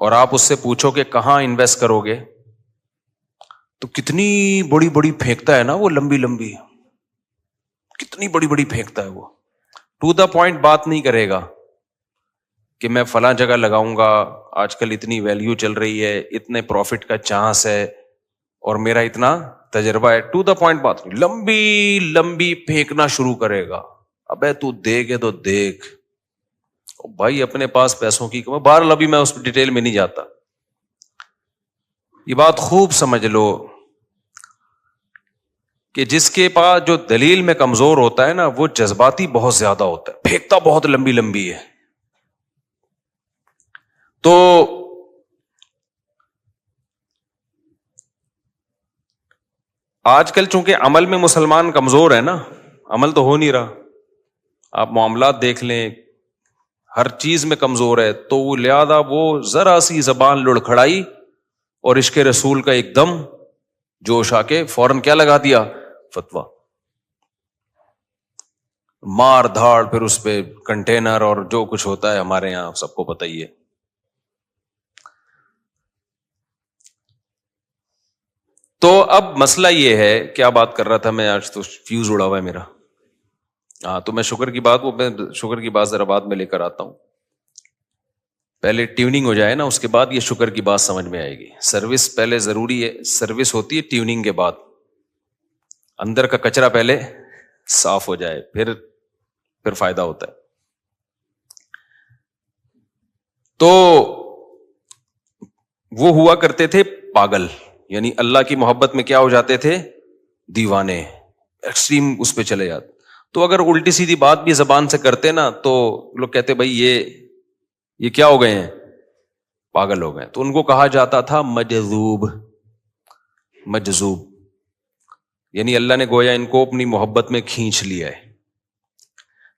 اور آپ اس سے پوچھو کہ کہاں انویسٹ کرو گے تو کتنی بڑی بڑی پھینکتا ہے نا وہ، لمبی لمبی کتنی بڑی بڑی پھینکتا ہے وہ، ٹو دا پوائنٹ بات نہیں کرے گا کہ میں فلاں جگہ لگاؤں گا، آج کل اتنی ویلیو چل رہی ہے، اتنے پروفٹ کا چانس ہے اور میرا اتنا تجربہ ہے. ٹو دا پوائنٹ بات نہیں، لمبی لمبی پھینکنا شروع کرے گا. ابے تو دیکھے تو دیکھ بھائی، اپنے پاس پیسوں کی کمی. بہرحال ابھی میں اس ڈیٹیل میں نہیں جاتا. یہ بات خوب سمجھ لو کہ جس کے پاس جو دلیل میں کمزور ہوتا ہے نا، وہ جذباتی بہت زیادہ ہوتا ہے، پھینکتا بہت لمبی لمبی ہے. تو آج کل چونکہ عمل میں مسلمان کمزور ہے نا، عمل تو ہو نہیں رہا، آپ معاملات دیکھ لیں، ہر چیز میں کمزور ہے، تو وہ لہذا وہ ذرا سی زبان لڑکھڑائی اور عشق رسول کا ایک دم جوش آ کے فوراً کیا لگا دیا، فتویٰ، مار دھاڑ، پھر اس پہ کنٹینر اور جو کچھ ہوتا ہے ہمارے یہاں سب کو پتہ ہی ہے. تو اب مسئلہ یہ ہے، کیا بات کر رہا تھا میں، آج تو فیوز اڑا ہوا ہے میرا. ہاں، تو میں شکر کی بات، وہ میں شکر کی بات ذرا بعد میں لے کر آتا ہوں. پہلے ٹیوننگ ہو جائے نا، اس کے بعد یہ شکر کی بات سمجھ میں آئے گی. سروس پہلے ضروری ہے، سروس ہوتی ہے ٹیوننگ کے بعد. اندر کا کچرا پہلے صاف ہو جائے، پھر فائدہ ہوتا ہے. تو وہ ہوا کرتے تھے پاگل، یعنی اللہ کی محبت میں کیا ہو جاتے تھے، دیوانے، ایکسٹریم اس پہ چلے جاتے. تو اگر الٹی سیدھی بات بھی زبان سے کرتے نا تو لوگ کہتے بھائی یہ کیا ہو گئے ہیں، پاگل ہو گئے. تو ان کو کہا جاتا تھا مجذوب، یعنی اللہ نے گویا ان کو اپنی محبت میں کھینچ لیا ہے.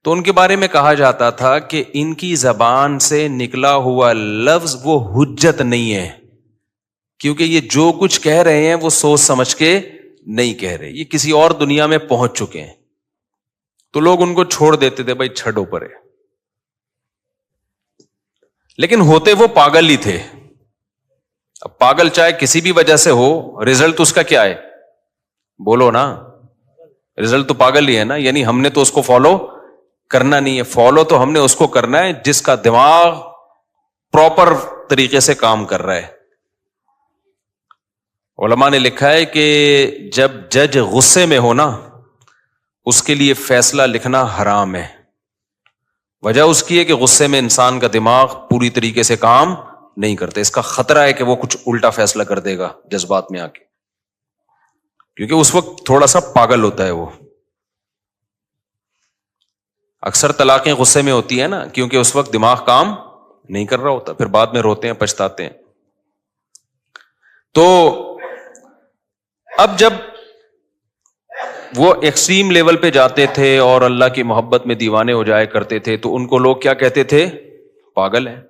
تو ان کے بارے میں کہا جاتا تھا کہ ان کی زبان سے نکلا ہوا لفظ وہ حجت نہیں ہے، کیونکہ یہ جو کچھ کہہ رہے ہیں وہ سوچ سمجھ کے نہیں کہہ رہے، یہ کسی اور دنیا میں پہنچ چکے ہیں. تو لوگ ان کو چھوڑ دیتے تھے، بھائی چھڑو پرے. لیکن ہوتے وہ پاگل ہی تھے. اب پاگل چاہے کسی بھی وجہ سے ہو، رزلٹ اس کا کیا ہے، بولو نا، رزلٹ تو پاگل ہی ہے نا. یعنی ہم نے تو اس کو فالو کرنا نہیں ہے، فالو تو ہم نے اس کو کرنا ہے جس کا دماغ پراپر طریقے سے کام کر رہا ہے. علماء نے لکھا ہے کہ جب جج غصے میں ہو نا، اس کے لیے فیصلہ لکھنا حرام ہے. وجہ اس کی ہے کہ غصے میں انسان کا دماغ پوری طریقے سے کام نہیں کرتے، اس کا خطرہ ہے کہ وہ کچھ الٹا فیصلہ کر دے گا جذبات میں آ کے، کیونکہ اس وقت تھوڑا سا پاگل ہوتا ہے وہ. اکثر طلاقیں غصے میں ہوتی ہیں نا، کیونکہ اس وقت دماغ کام نہیں کر رہا ہوتا، پھر بعد میں روتے ہیں، پچھتاتے ہیں. تو اب جب وہ ایکسٹریم لیول پہ جاتے تھے اور اللہ کی محبت میں دیوانے ہو جائے کرتے تھے، تو ان کو لوگ کیا کہتے تھے، پاگل ہیں.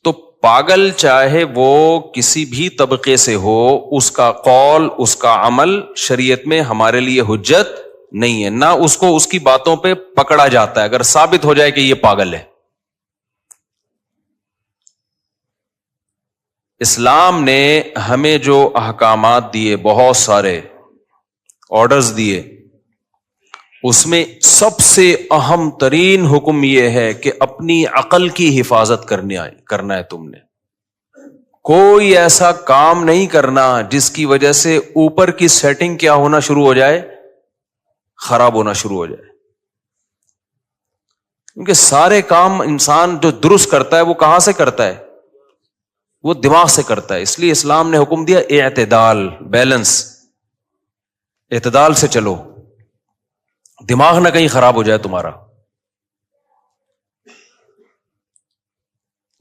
تو پاگل چاہے وہ کسی بھی طبقے سے ہو، اس کا قول، اس کا عمل شریعت میں ہمارے لیے حجت نہیں ہے، نہ اس کو اس کی باتوں پہ پکڑا جاتا ہے اگر ثابت ہو جائے کہ یہ پاگل ہے. اسلام نے ہمیں جو احکامات دیے، بہت سارے آرڈرز دیے، اس میں سب سے اہم ترین حکم یہ ہے کہ اپنی عقل کی حفاظت کرنا ہے. تم نے کوئی ایسا کام نہیں کرنا جس کی وجہ سے اوپر کی سیٹنگ کیا ہونا شروع ہو جائے، خراب ہونا شروع ہو جائے. کیونکہ سارے کام انسان جو درست کرتا ہے وہ کہاں سے کرتا ہے، وہ دماغ سے کرتا ہے. اس لیے اسلام نے حکم دیا اعتدال، بیلنس، اعتدال سے چلو، دماغ نہ کہیں خراب ہو جائے تمہارا.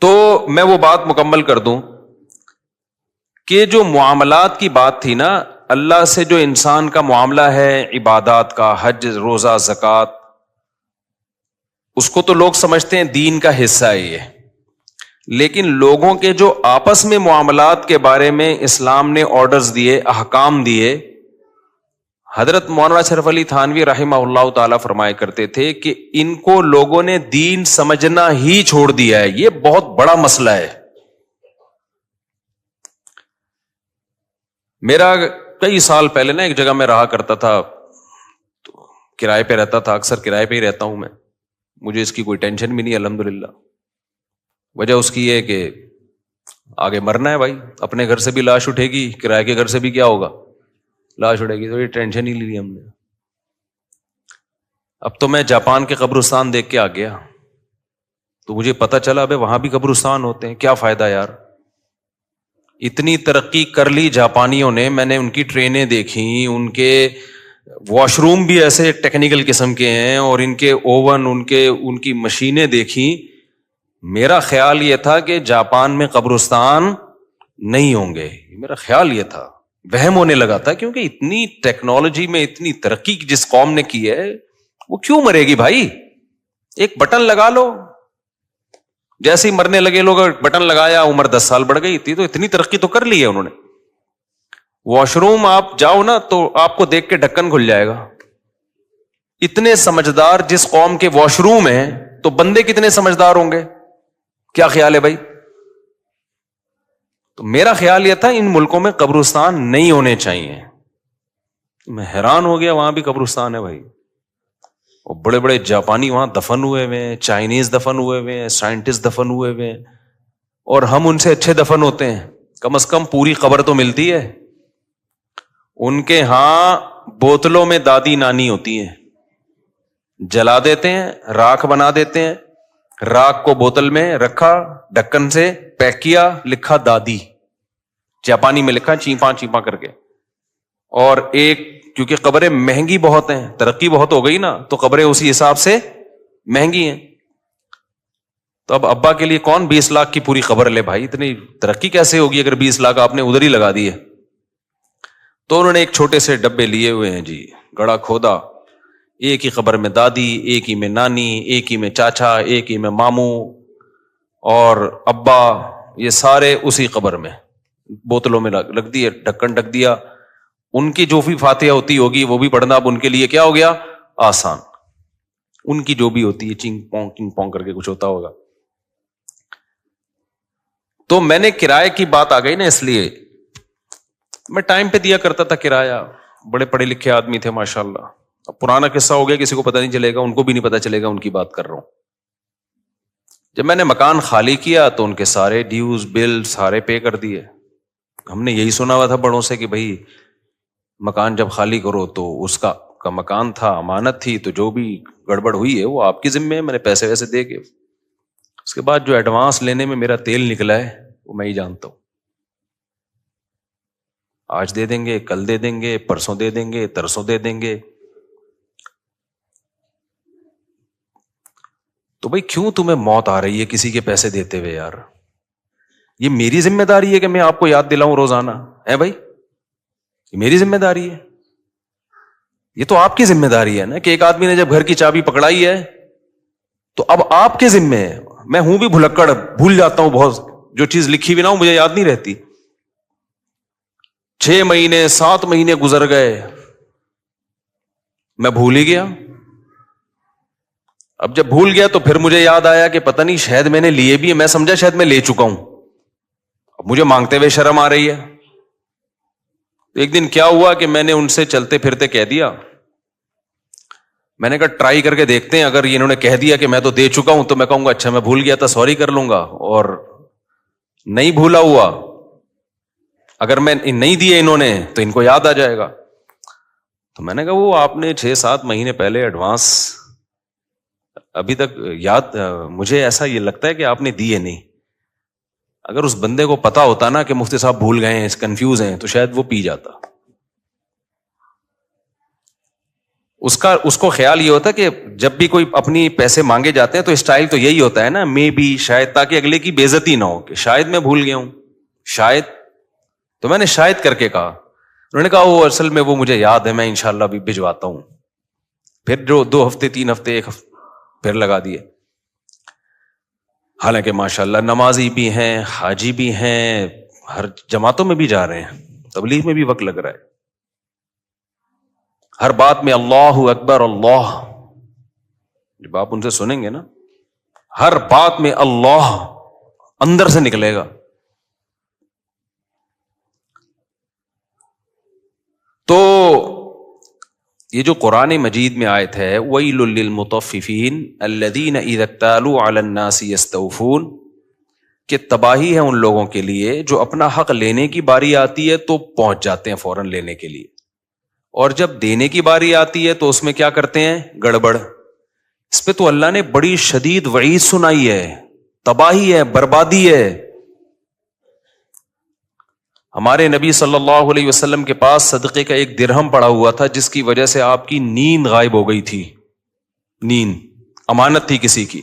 تو میں وہ بات مکمل کر دوں کہ جو معاملات کی بات تھی نا، اللہ سے جو انسان کا معاملہ ہے، عبادات کا، حج، روزہ، زکوٰۃ، اس کو تو لوگ سمجھتے ہیں دین کا حصہ ہے یہ. لیکن لوگوں کے جو آپس میں معاملات کے بارے میں اسلام نے آرڈرز دیے، احکام دیے، حضرت مولانا اشرف علی تھانوی رحمہ اللہ تعالیٰ فرمایا کرتے تھے کہ ان کو لوگوں نے دین سمجھنا ہی چھوڑ دیا ہے. یہ بہت بڑا مسئلہ ہے. میرا کئی سال پہلے نا ایک جگہ میں رہا کرتا تھا، تو کرائے پہ رہتا تھا، اکثر کرائے پہ ہی رہتا ہوں میں، مجھے اس کی کوئی ٹینشن بھی نہیں الحمدللہ۔ وجہ اس کی ہے کہ آگے مرنا ہے بھائی، اپنے گھر سے بھی لاش اٹھے گی، کرائے کے گھر سے بھی کیا ہوگا، لاش اٹھے گی، تو یہ ٹینشن ہی لی ہم نے۔ اب تو میں جاپان کے قبرستان دیکھ کے آ گیا، تو مجھے پتا چلا ابے وہاں بھی قبرستان ہوتے ہیں، کیا فائدہ یار، اتنی ترقی کر لی جاپانیوں نے، میں نے ان کی ٹرینیں دیکھی، ان کے واش روم بھی ایسے ٹیکنیکل قسم کے ہیں، اور ان کے اوون، ان کی مشینیں دیکھی۔ میرا خیال یہ تھا کہ جاپان میں قبرستان نہیں ہوں گے، میرا خیال یہ تھا، وہم ہونے لگا تھا، کیونکہ اتنی ٹیکنالوجی میں اتنی ترقی جس قوم نے کی ہے، وہ کیوں مرے گی بھائی؟ ایک بٹن لگا لو، جیسے ہی مرنے لگے لوگ بٹن لگایا، عمر 10 سال بڑھ گئی تھی، تو اتنی ترقی تو کر لی ہے انہوں نے۔ واش روم آپ جاؤ نا تو آپ کو دیکھ کے ڈھکن کھل جائے گا، اتنے سمجھدار جس قوم کے واش روم ہیں، تو بندے کتنے سمجھدار ہوں گے؟ کیا خیال ہے بھائی؟ تو میرا خیال یہ تھا ان ملکوں میں قبرستان نہیں ہونے چاہیے۔ میں حیران ہو گیا، وہاں بھی قبرستان ہے بھائی، اور بڑے بڑے جاپانی وہاں دفن ہوئے ہوئے ہیں، چائنیز دفن ہوئے ہوئے ہیں، سائنٹسٹ دفن ہوئے ہوئے ہیں، اور ہم ان سے اچھے دفن ہوتے ہیں، کم از کم پوری قبر تو ملتی ہے۔ ان کے ہاں بوتلوں میں دادی نانی ہوتی ہیں، جلا دیتے ہیں، راکھ بنا دیتے ہیں، راکھ کو بوتل میں رکھا، ڈھکن سے پیک کیا، لکھا دادی، جاپانی میں لکھا چیپاں چیپاں کر کے۔ اور ایک، کیونکہ قبریں مہنگی بہت ہیں، ترقی بہت ہو گئی نا، تو قبریں اسی حساب سے مہنگی ہیں، تو اب ابا کے لیے کون 20 لاکھ کی پوری قبر لے بھائی؟ اتنی ترقی کیسے ہوگی اگر 20 لاکھ آپ نے ادھر ہی لگا دیے؟ تو انہوں نے ایک چھوٹے سے ڈبے لیے ہوئے ہیں جی، گڑا کھودا، ایک ہی قبر میں دادی، ایک ہی میں نانی، ایک ہی میں چاچا، ایک ہی میں ماموں اور ابا، یہ سارے اسی قبر میں بوتلوں میں رکھ دیے، ڈھکن ڈھک دیا۔ ان کی جو بھی فاتحہ ہوتی ہوگی وہ بھی پڑھنا اب ان کے لیے کیا ہو گیا؟ آسان۔ ان کی جو بھی ہوتی ہے چنگ پونگ کر کے کچھ ہوتا ہوگا۔ تو میں نے کرائے کی بات آ گئی نا، اس لیے میں ٹائم پہ دیا کرتا تھا کرایہ، بڑے پڑھے لکھے آدمی تھے ماشاءاللہ۔ اب پرانا قصہ ہو گیا، کسی کو پتہ نہیں چلے گا، ان کو بھی نہیں پتہ چلے گا، ان کی بات کر رہا ہوں۔ جب میں نے مکان خالی کیا تو ان کے سارے ڈیوز بل سارے پے کر دیے۔ ہم نے یہی سنا ہوا تھا بڑوں سے کہ بھائی مکان جب خالی کرو تو اس کا مکان تھا، امانت تھی، تو جو بھی گڑبڑ ہوئی ہے وہ آپ کی ذمہ ہے، میں نے پیسے ویسے دے کے۔ اس کے بعد جو ایڈوانس لینے میں میرا تیل نکلا ہے وہ میں ہی جانتا ہوں، آج دے دیں گے، کل دے دیں گے، پرسوں دے دیں گے، ترسوں دے دیں گے۔ تو بھائی کیوں تمہیں موت آ رہی ہے کسی کے پیسے دیتے ہوئے یار؟ یہ میری ذمہ داری ہے کہ میں آپ کو یاد دلاؤں روزانہ، ہے بھائی؟ یہ میری ذمہ داری ہے، یہ تو آپ کی ذمہ داری ہے نا، کہ ایک آدمی نے جب گھر کی چابی پکڑائی ہے تو اب آپ کے ذمہ ہے۔ میں ہوں بھی بھلکڑ، بھول جاتا ہوں بہت، جو چیز لکھی بھی نہ ہو مجھے یاد نہیں رہتی۔ 6 مہینے 7 مہینے گزر گئے، میں بھول ہی گیا۔ اب جب بھول گیا تو پھر مجھے یاد آیا کہ پتہ نہیں شاید میں نے لیے بھی، میں سمجھا شاید میں لے چکا ہوں، اب مجھے مانگتے ہوئے شرم آ رہی ہے۔ ایک دن کیا ہوا کہ میں نے ان سے چلتے پھرتے کہہ دیا، میں نے کہا ٹرائی کر کے دیکھتے ہیں، اگر انہوں نے کہہ دیا کہ میں تو دے چکا ہوں تو میں کہوں گا اچھا میں بھول گیا تھا، سوری کر لوں گا، اور نہیں بھولا ہوا اگر میں نہیں دیے انہوں نے تو ان کو یاد آ جائے گا۔ تو میں نے کہا وہ آپ نے 6-7 مہینے پہلے ایڈوانس ابھی تک یاد، مجھے ایسا یہ لگتا ہے کہ آپ نے دیے نہیں۔ اگر اس بندے کو پتا ہوتا نا کہ مفتی صاحب بھول گئے ہیں، کنفیوز ہیں، تو شاید وہ پی جاتا۔ اس کو خیال یہ ہوتا کہ جب بھی کوئی اپنی پیسے مانگے جاتے ہیں تو اسٹائل تو یہی ہوتا ہے نا، میں بھی شاید، تاکہ اگلے کی بے عزتی نہ ہو کہ شاید میں بھول گیا ہوں، شاید۔ تو میں نے شاید کر کے کہا، انہوں نے کہا وہ اصل میں وہ مجھے یاد ہے، میں انشاءاللہ بھی بھجواتا ہوں۔ پھر جو 2 ہفتے 3 ہفتے 1 ہفتے پھر لگا دیے۔ حالانکہ ماشاءاللہ نمازی بھی ہیں، حاجی بھی ہیں، ہر جماعتوں میں بھی جا رہے ہیں، تبلیغ میں بھی وقت لگ رہا ہے، ہر بات میں اللہ اکبر اللہ، جب آپ ان سے سنیں گے نا ہر بات میں اللہ اندر سے نکلے گا۔ تو یہ جو قرآن مجید میں آیت ہے وَيْلٌ لِّلْمُطَفِّفِينَ الَّذِينَ إِذَا اكْتَالُوا عَلَى النَّاسِ يَسْتَوْفُونَ، کہ تباہی ہے ان لوگوں کے لیے جو اپنا حق لینے کی باری آتی ہے تو پہنچ جاتے ہیں فوراً لینے کے لیے، اور جب دینے کی باری آتی ہے تو اس میں کیا کرتے ہیں؟ گڑبڑ۔ اس پہ تو اللہ نے بڑی شدید وعید سنائی ہے، تباہی ہے، بربادی ہے۔ ہمارے نبی صلی اللہ علیہ وسلم کے پاس صدقے کا ایک درہم پڑا ہوا تھا جس کی وجہ سے آپ کی نیند غائب ہو گئی تھی، نیند امانت تھی کسی کی۔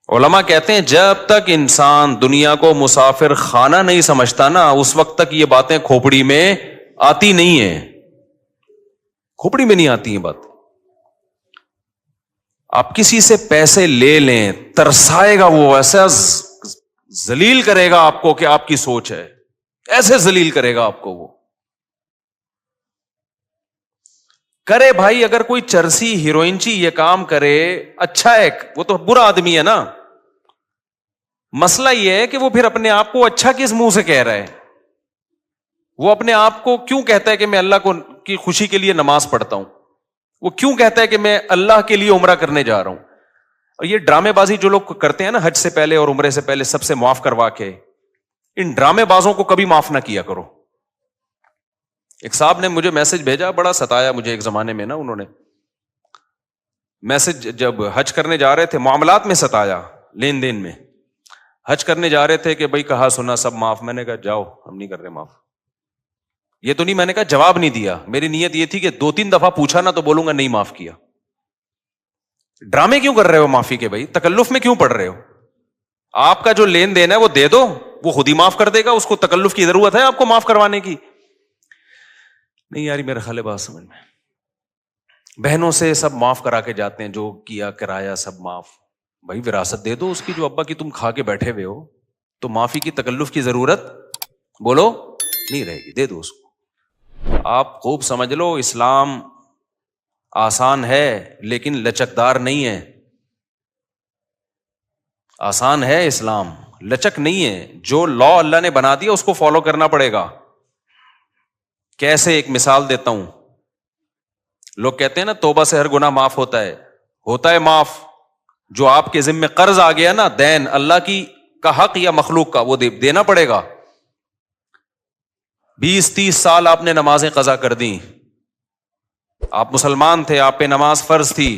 علماء کہتے ہیں جب تک انسان دنیا کو مسافر خانہ نہیں سمجھتا نا، اس وقت تک یہ باتیں کھوپڑی میں آتی نہیں ہیں، کھوپڑی میں نہیں آتی ہیں بات۔ آپ کسی سے پیسے لے لیں، ترسائے گا وہ، ایسا ذلیل کرے گا آپ کو کہ آپ کی سوچ ہے، ایسے ذلیل کرے گا آپ کو وہ۔ کرے بھائی، اگر کوئی چرسی ہیروئنچی یہ کام کرے اچھا ہے، وہ تو برا آدمی ہے نا۔ مسئلہ یہ ہے کہ وہ پھر اپنے آپ کو اچھا کس منہ سے کہہ رہا ہے؟ وہ اپنے آپ کو کیوں کہتا ہے کہ میں اللہ کو کی خوشی کے لیے نماز پڑھتا ہوں؟ وہ کیوں کہتا ہے کہ میں اللہ کے لیے عمرہ کرنے جا رہا ہوں؟ اور یہ ڈرامے بازی جو لوگ کرتے ہیں نا حج سے پہلے اور عمرے سے پہلے سب سے معاف کروا کے، ان ڈرامے بازوں کو کبھی معاف نہ کیا کرو۔ ایک صاحب نے مجھے میسج بھیجا، بڑا ستایا مجھے ایک زمانے میں نا، انہوں نے میسج جب حج کرنے جا رہے تھے، معاملات میں ستایا، لین دین میں۔ حج کرنے جا رہے تھے کہ بھائی کہا سنا سب معاف، میں نے کہا جاؤ ہم نہیں کر رہے معاف۔ یہ تو نہیں، میں نے کہا جواب نہیں دیا، میری نیت یہ تھی کہ 2-3 دفعہ پوچھا نا تو بولوں گا نہیں معاف کیا۔ ڈرامے کیوں کر رہے ہو معافی کے بھائی؟ تکلف میں کیوں پڑ رہے ہو؟ آپ کا جو لین دین ہے وہ دے دو، وہ خود ہی معاف کر دے گا، اس کو تکلف کی ضرورت ہے آپ کو معاف کروانے کی؟ نہیں یاری، میرے خیال بات سمجھ میں۔ بہنوں سے سب معاف کرا کے جاتے ہیں، جو کیا کرایا سب معاف۔ بھائی وراثت دے دو اس کی جو ابا کی تم کھا کے بیٹھے ہوئے ہو، تو معافی کی تکلف کی ضرورت بولو نہیں رہے گی، دے دو اس کو۔ آپ خوب سمجھ لو، اسلام آسان ہے لیکن لچکدار نہیں ہے۔ آسان ہے اسلام، لچک نہیں ہے۔ جو لا اللہ نے بنا دیا اس کو فالو کرنا پڑے گا۔ کیسے؟ ایک مثال دیتا ہوں۔ لوگ کہتے ہیں نا توبہ سے ہر گناہ معاف ہوتا ہے معاف۔ جو آپ کے ذمہ قرض آ گیا نا، دین اللہ کی کا حق یا مخلوق کا، وہ دینا پڑے گا۔ 20-30 سال آپ نے نمازیں قضا کر دیں، آپ مسلمان تھے، آپ پہ نماز فرض تھی،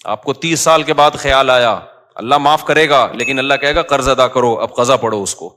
آپ کو 30 سال کے بعد خیال آیا، اللہ معاف کرے گا لیکن اللہ کہے گا قرض ادا کرو، اب قضا پڑھو اس کو۔